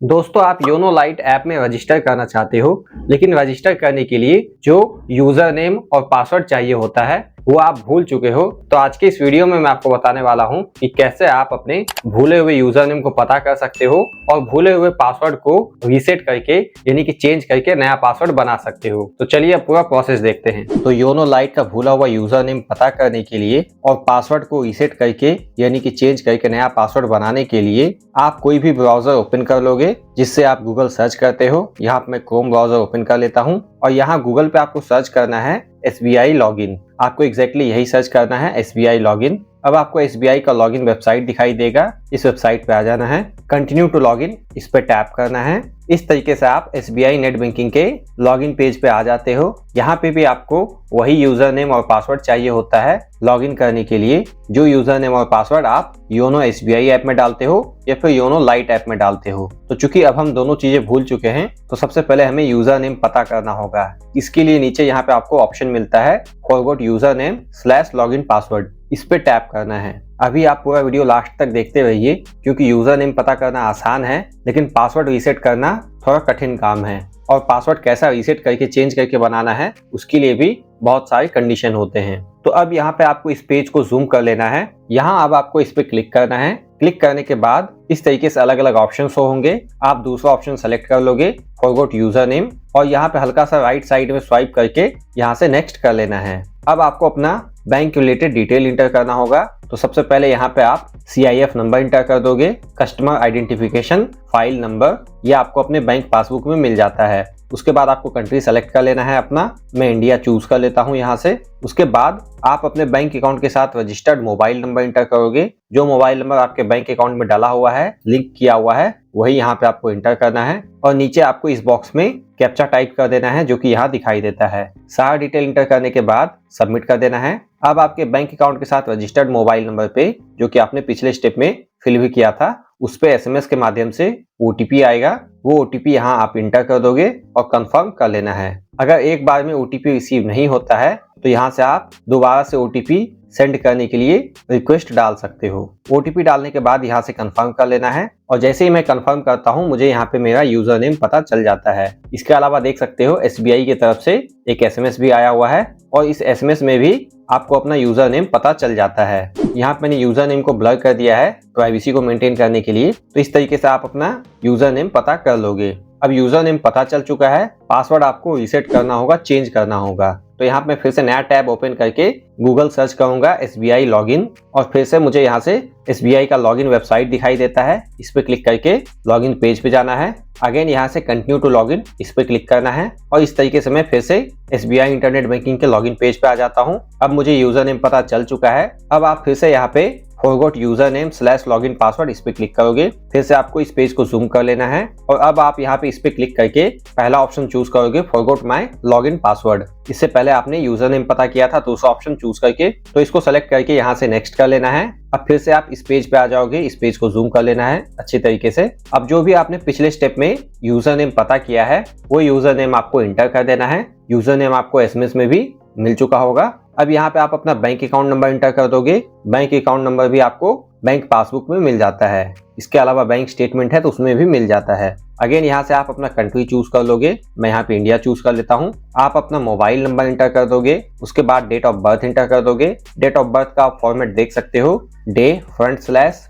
दोस्तों, आप YONO lite app में रजिस्टर करना चाहते हो, लेकिन रजिस्टर करने के लिए जो यूजर नेम और पासवर्ड चाहिए होता है वो आप भूल चुके हो। तो आज के इस वीडियो में मैं आपको बताने वाला हूं कि कैसे आप अपने भूले हुए यूजर नेम को पता कर सकते हो और भूले हुए पासवर्ड को रीसेट करके यानी कि चेंज करके नया पासवर्ड बना सकते हो। तो चलिए अब पूरा प्रोसेस देखते हैं। तो योनो लाइट का भूला हुआ यूजर नेम पता करने के लिए और पासवर्ड को रीसेट करके यानी कि चेंज करके नया पासवर्ड बनाने के लिए आप कोई भी ब्राउजर ओपन कर लोगे जिससे आप गूगल सर्च करते हो। यहाँ पे मैं क्रोम ब्राउजर ओपन कर लेता हूँ और यहाँ गूगल पे आपको सर्च करना है SBI लॉगिन। आपको एग्जैक्टली यही सर्च करना है, SBI लॉगिन। अब आपको SBI का लॉगिन वेबसाइट दिखाई देगा, इस वेबसाइट पे आ जाना है, कंटिन्यू टू लॉगिन इस पे टैप करना है। इस तरीके से आप SBI नेट बैंकिंग के लॉगिन पेज पे आ जाते हो। यहाँ पे भी आपको वही यूजर नेम और पासवर्ड चाहिए होता है लॉगिन करने के लिए, जो यूजर नेम और पासवर्ड आप योनो SBI ऐप में डालते हो या फिर योनो लाइट ऐप में डालते हो। तो चूंकि अब हम दोनों चीजें भूल चुके हैं तो सबसे पहले हमें यूजर नेम पता करना होगा। इसके लिए नीचे यहाँ पे आपको ऑप्शन मिलता है forgot user name / login password, इस पे टैप करना है। अभी आप पूरा वीडियो लास्ट तक देखते रहिए क्योंकि यूजर नेम पता करना आसान है लेकिन पासवर्ड रीसेट करना थोड़ा कठिन काम है, और पासवर्ड कैसा रीसेट करके चेंज करके बनाना है उसके लिए भी बहुत सारे कंडीशन होते हैं। तो अब यहाँ पे आपको इस पेज को जूम कर लेना है। यहाँ अब आपको इस पे क्लिक करना है। क्लिक करने के बाद इस तरीके से अलग अलग ऑप्शन होंगे। आप दूसरा ऑप्शन सेलेक्ट कर लोगे फॉरगॉट यूजर नेम, और यहाँ पे हल्का सा राइट साइड में स्वाइप करके यहाँ से नेक्स्ट कर लेना है। अब आपको अपना बैंक रिलेटेड डिटेल इंटर करना होगा। तो सबसे पहले यहाँ पे आप CIF नंबर इंटर कर दोगे, कस्टमर आइडेंटिफिकेशन फाइल नंबर, ये आपको अपने बैंक पासबुक में मिल जाता है। उसके बाद आपको कंट्री सेलेक्ट कर लेना है अपना, मैं इंडिया चूज कर लेता हूँ यहाँ से। उसके बाद आप अपने बैंक अकाउंट के साथ रजिस्टर्ड मोबाइल नंबर इंटर करोगे। जो मोबाइल नंबर आपके बैंक अकाउंट में डाला हुआ है, लिंक किया हुआ है, वही यहाँ पे आपको इंटर करना है। और नीचे आपको इस बॉक्स में कैप्चा टाइप कर देना है जो कि यहाँ दिखाई देता है। सारा डिटेल इंटर करने के बाद सबमिट कर देना है। अब आपके बैंक अकाउंट के साथ रजिस्टर्ड मोबाइल नंबर पे, जो कि आपने पिछले स्टेप में फिल भी किया था, उस पे SMS के माध्यम से OTP आएगा। वो OTP यहाँ आप इंटर कर दोगे और कंफर्म कर लेना है। अगर एक बार में OTP रिसीव नहीं होता है तो यहाँ से आप दोबारा से OTP सेंड करने के लिए रिक्वेस्ट डाल सकते हो। OTP डालने के बाद यहाँ से कंफर्म कर लेना है, और जैसे ही मैं कंफर्म करता हूँ मुझे यहाँ पे मेरा यूजर नेम पता चल जाता है। इसके अलावा देख सकते हो SBI की तरफ से एक SMS भी आया हुआ है, और इस SMS में भी आपको अपना यूजर नेम पता चल जाता है। यहाँ पे मैंने यूजर नेम को ब्लर कर दिया है प्राइवेसी को मेंटेन करने के लिए। तो इस तरीके से आप अपना यूजर नेम पता कर लोगे। अब यूजर नेम पता चल चुका है, पासवर्ड आपको रीसेट करना होगा, चेंज करना होगा। तो यहाँ पे मैं फिर से नया टैब ओपन करके गूगल सर्च करूंगा SBI लॉगिन, और फिर से मुझे यहाँ से SBI का लॉगिन वेबसाइट दिखाई देता है। इस पे क्लिक करके लॉगिन पेज पे जाना है। अगेन यहाँ से कंटिन्यू टू लॉगिन इस पे क्लिक करना है, और इस तरीके से मैं फिर से SBI इंटरनेट बैंकिंग के लॉगिन पेज पे आ जाता हूँ। अब मुझे यूजर नेम पता चल चुका है। अब आप फिर से यहाँ पे forgot user name / login password इस पे क्लिक करोगे। फिर से आपको इस पेज को जूम कर लेना है, और अब आप यहाँ पे इस पे क्लिक करके पहला ऑप्शन चूज करोगे फॉरगॉट माय लॉगिन पासवर्ड। इससे पहले आपने यूजर नेम पता किया था दूसरा ऑप्शन चूज करके, तो इसको सेलेक्ट करके यहाँ से नेक्स्ट कर लेना है। अब फिर से आप इस पेज पे आ जाओगे, इस पेज को जूम कर लेना है अच्छे तरीके से। अब जो भी आपने पिछले स्टेप में यूजर नेम पता किया है वो यूजर नेम आपको इंटर कर देना है। यूजर नेम आपको SMS में भी मिल चुका होगा। अब यहाँ पे आप अपना बैंक अकाउंट नंबर इंटर कर दोगे। बैंक अकाउंट नंबर भी आपको बैंक पासबुक में मिल जाता है। इसके अलावा बैंक स्टेटमेंट है तो उसमें भी मिल जाता है। अगेन यहाँ से आप अपना कंट्री चूज कर लोगे, मैं यहाँ पे इंडिया चूज कर लेता हूँ। आप अपना मोबाइल नंबर इंटर कर दोगे। उसके बाद डेट ऑफ बर्थ इंटर कर दोगे। डेट ऑफ बर्थ का आप फॉर्मेट देख सकते हो, डे /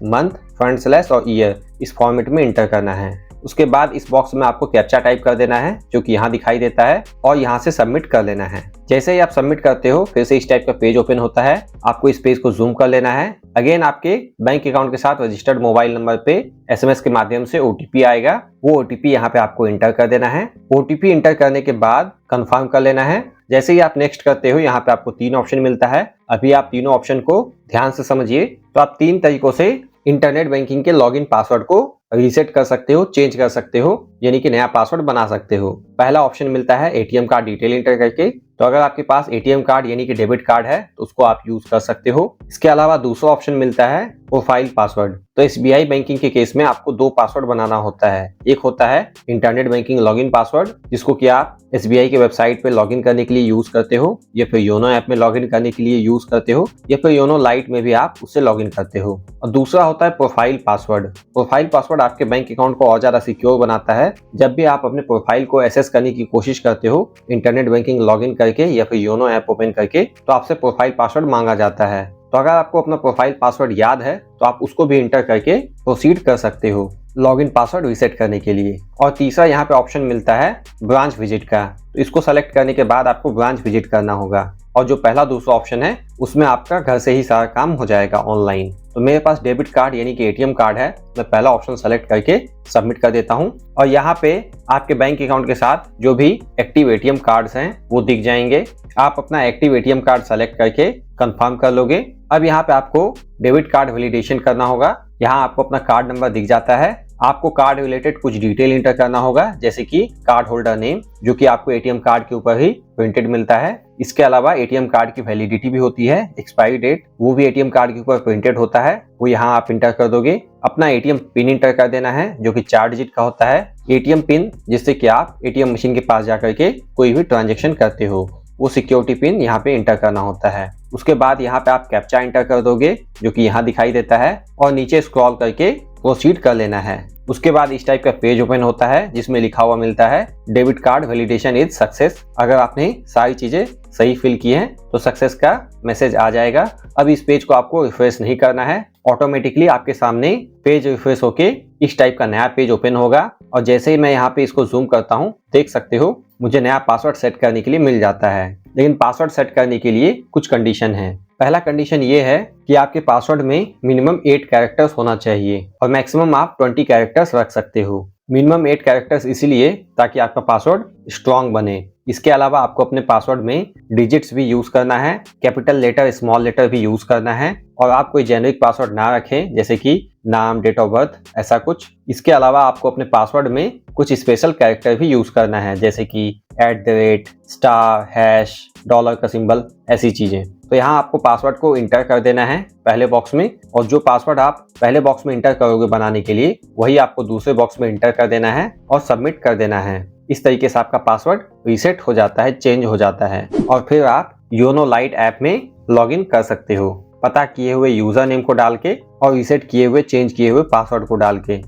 मंथ / और ईयर, इस फॉर्मेट में इंटर करना है। उसके बाद इस बॉक्स में आपको कैप्चा टाइप कर देना है जो कि यहाँ दिखाई देता है, और यहाँ से सबमिट कर लेना है। जैसे ही आप सबमिट करते हो फिर से इस टाइप का पेज ओपन होता है। आपको इस पेज को जूम कर लेना है। अगेन आपके बैंक अकाउंट के साथ रजिस्टर्ड मोबाइल नंबर पे SMS के माध्यम से OTP आएगा। वो OTP यहाँ पे आपको इंटर कर देना है। OTP इंटर करने के बाद कंफर्म कर लेना है। जैसे ही आप नेक्स्ट करते हो यहाँ पे आपको 3 ऑप्शन मिलता है। अभी आप तीनों ऑप्शन को ध्यान से समझिए। तो आप 3 तरीकों से इंटरनेट बैंकिंग के लॉगिन पासवर्ड को रीसेट कर सकते हो, चेंज कर सकते हो, यानी कि नया पासवर्ड बना सकते हो। पहला ऑप्शन मिलता है ATM कार्ड डिटेल इंटर करके। तो अगर आपके पास ATM कार्ड यानी कि डेबिट कार्ड है तो उसको आप यूज कर सकते हो। इसके अलावा दूसरा ऑप्शन मिलता है प्रोफाइल पासवर्ड। तो एसबीआई बैंकिंग के केस में आपको दो पासवर्ड बनाना होता है। एक होता है इंटरनेट बैंकिंग लॉगिन पासवर्ड, जिसको कि आप एसबीआई के वेबसाइट पे लॉगिन करने के लिए यूज करते हो, या फिर योनो ऐप में लॉगिन करने के लिए यूज करते हो, या फिर योनो लाइट में भी आप उससे लॉगिन करते हो। और दूसरा होता है प्रोफाइल पासवर्ड। प्रोफाइल पासवर्ड आपके बैंक अकाउंट को और ज्यादा सिक्योर बनाता है। जब भी आप अपने प्रोफाइल को एक्सेस करने की कोशिश करते हो इंटरनेट बैंकिंग लॉगिन करके या फिर योनो ऐप ओपन करके, तो आपसे प्रोफाइल पासवर्ड मांगा जाता है। तो अगर आपको अपना प्रोफाइल पासवर्ड याद है तो आप उसको भी इंटर करके प्रोसीड कर सकते हो लॉगिन पासवर्ड रीसेट करने के लिए। और तीसरा यहाँ पे ऑप्शन मिलता है ब्रांच विजिट का। तो इसको सेलेक्ट करने के बाद आपको ब्रांच विजिट करना होगा। और जो पहला दूसरा ऑप्शन है उसमें आपका घर से ही सारा काम हो जाएगा ऑनलाइन। तो मेरे पास डेबिट कार्ड यानी कि एटीएम कार्ड है, मैं पहला ऑप्शन सेलेक्ट करके सबमिट कर देता हूं। और यहाँ पे आपके बैंक अकाउंट के साथ जो भी एक्टिव एटीएम कार्ड्स हैं वो दिख जाएंगे। आप अपना एक्टिव एटीएम कार्ड सेलेक्ट करके कंफर्म कर लोगे। अब यहाँ पे आपको डेबिट कार्ड वैलिडेशन करना होगा। यहाँ आपको अपना कार्ड नंबर दिख जाता है। आपको कार्ड रिलेटेड कुछ डिटेल इंटर करना होगा, जैसे कि कार्ड होल्डर नेम, जो कि आपको एटीएम कार्ड के ऊपर ही प्रिंटेड मिलता है। इसके अलावा एटीएम कार्ड की वैलिडिटी भी होती है, एक्सपायरी डेट, वो भी एटीएम कार्ड के ऊपर प्रिंटेड होता है, वो यहाँ आप इंटर कर दोगे। अपना एटीएम पिन इंटर कर देना है, जो कि 4 डिजिट का होता है। एटीएम पिन जिससे कि आप एटीएम मशीन के पास जाकर के कोई भी ट्रांजेक्शन करते हो, वो सिक्योरिटी पिन यहाँ पे इंटर करना होता है। उसके बाद यहाँ पे आप कैप्चा इंटर कर दोगे, जो कि यहाँ दिखाई देता है, और नीचे स्क्रॉल करके प्रोसीड कर लेना है। उसके बाद इस टाइप का पेज ओपन होता है जिसमें लिखा हुआ मिलता है debit card validation is success. अगर आपने सारी चीजें सही फिल की हैं तो सक्सेस का मैसेज आ जाएगा। अब इस पेज को आपको रिफ्रेश नहीं करना है, ऑटोमेटिकली आपके सामने पेज रिफ्रेश होके इस टाइप का नया पेज ओपन होगा। और जैसे ही मैं यहाँ पे इसको जूम करता हूँ, देख सकते हो मुझे नया पासवर्ड सेट करने के लिए मिल जाता है। लेकिन पासवर्ड सेट करने के लिए कुछ कंडीशन है। पहला कंडीशन ये है कि आपके पासवर्ड में मिनिमम 8 कैरेक्टर्स होना चाहिए और मैक्सिमम आप 20 कैरेक्टर्स रख सकते हो। मिनिमम 8 कैरेक्टर्स इसलिए ताकि आपका पासवर्ड स्ट्रांग बने। इसके अलावा आपको अपने पासवर्ड में डिजिट्स भी यूज करना है, कैपिटल लेटर स्मॉल लेटर भी यूज करना है, और आप कोई जेनेरिक पासवर्ड ना रखें, जैसे कि नाम, डेट ऑफ बर्थ, ऐसा कुछ। इसके अलावा आपको अपने पासवर्ड में कुछ स्पेशल कैरेक्टर भी यूज करना है, जैसे कि @ स्टार, हैश, डॉलर का सिंबल, ऐसी चीजें। तो यहाँ आपको पासवर्ड को इंटर कर देना है पहले बॉक्स में, और जो पासवर्ड आप पहले बॉक्स में इंटर करोगे बनाने के लिए, वही आपको दूसरे बॉक्स में इंटर कर देना है और सबमिट कर देना है। इस तरीके से आपका पासवर्ड रीसेट हो जाता है, चेंज हो जाता है, और फिर आप योनो लाइट ऐप में लॉगिन कर सकते हो, पता किए हुए यूजर नेम को डाल के और रीसेट किए हुए, चेंज किए हुए पासवर्ड को डाल के।